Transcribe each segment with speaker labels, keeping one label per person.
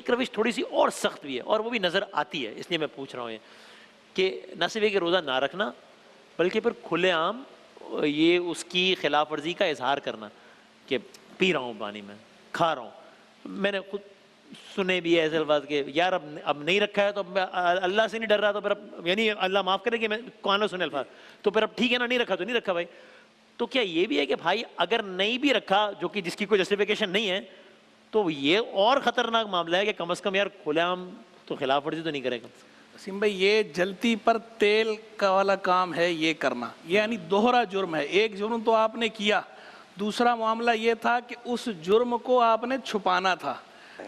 Speaker 1: ایک روش تھوڑی سی اور سخت بھی ہے اور وہ بھی نظر آتی ہے، اس لیے میں پوچھ رہا ہوں یہ کہ نہ صرف یہ کہ روزہ نہ رکھنا بلکہ پھر کھلے عام یہ اس کی خلاف ورزی کا اظہار کرنا کہ پی رہا ہوں پانی میں، کھا رہا ہوں. میں نے خود سنے بھی ہے ایسے الفاظ کہ یار اب نہیں رکھا ہے تو اب میں اللہ سے نہیں ڈر رہا تو پھر اب یعنی اللہ معاف کرے کہ میں کانوں سنے الفاظ تو پھر اب ٹھیک ہے نا، نہیں رکھا تو نہیں رکھا بھائی. تو کیا یہ بھی ہے کہ بھائی اگر نہیں بھی رکھا جو کہ جس کی کوئی جسٹیفیکیشن نہیں ہے تو یہ اور خطرناک معاملہ ہے کہ کم از کم یار کھلے عام تو خلاف ورزی تو نہیں کرے گا.
Speaker 2: وسیم بھائی یہ جلتی پر تیل کا والا کام ہے یہ کرنا، یعنی دوہرا جرم ہے. ایک جرم تو آپ نے کیا، دوسرا معاملہ یہ تھا کہ اس جرم کو آپ نے چھپانا تھا.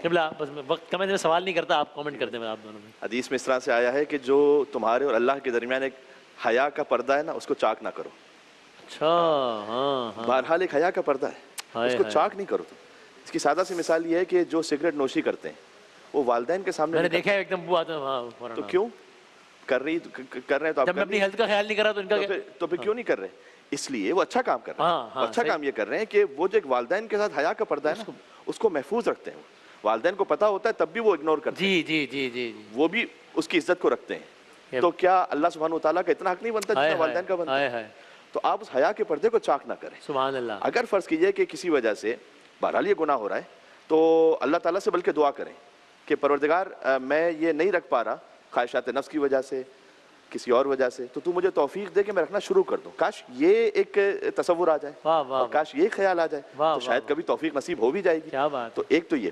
Speaker 1: قبلہ بس میں وقت کا میں سوال نہیں کرتا، آپ کامنٹ کرتے ہیں آپ دونوں میں.
Speaker 3: حدیث میں اس طرح سے آیا ہے کہ جو تمہارے اور اللہ کے درمیان ایک حیا کا پردہ ہے نا اس کو چاک نہ کرو.
Speaker 1: اچھا ہاں ہاں
Speaker 3: بہرحال ایک حیا کا پردہ ہے، اس کو چاک نہیں کرو. تم اس کی سادہ سی مثال یہ ہے کہ جو سگریٹ نوشی کرتے ہیں وہ والدین کے سامنے
Speaker 1: میں نے دیکھا ہے ایک دم وہ آتا ہے ہاں
Speaker 3: تو کیوں کر رہے ہیں تو آپ
Speaker 1: جب میں اپنی ہیلتھ کا خیال نہیں کر رہا تو ان کا
Speaker 3: تو پھر کیوں نہیں کر رہے؟ اس لیے وہ اچھا کام کر رہے ہیں. اچھا کام یہ کر رہے ہیں کہ وہ جو ایک والدین کے ساتھ حیا کا پردہ ہے نا اس کو محفوظ رکھتے ہیں. والدین کو پتا ہوتا ہے تب بھی وہ اگنور کرتے ہیں.
Speaker 1: جی جی جی جی
Speaker 3: وہ بھی اس کی عزت کو رکھتے ہیں. تو کیا اللہ سبحانہ وتعالیٰ کا اتنا حق نہیں بنتا جتنا والدین کا بنتا ہے؟ تو آپ اس حیا کے پردے کو چاک نہ کریں.
Speaker 1: سبحان اللہ.
Speaker 3: اگر فرض کیجئے کہ کسی وجہ سے بہرحال یہ گناہ ہو رہا ہے تو اللہ تعالیٰ سے بلکہ دعا کریں کہ پروردگار میں یہ نہیں رکھ پا رہا خواہشات نفس کی وجہ سے کسی اور وجہ سے، تو مجھے توفیق دے کہ میں رکھنا شروع کر دوں. کاش یہ ایک تصور آ جائے اور کاش یہ خیال آ جائے تو شاید کبھی توفیق نصیب ہو بھی جائے گی. تو ایک تو یہ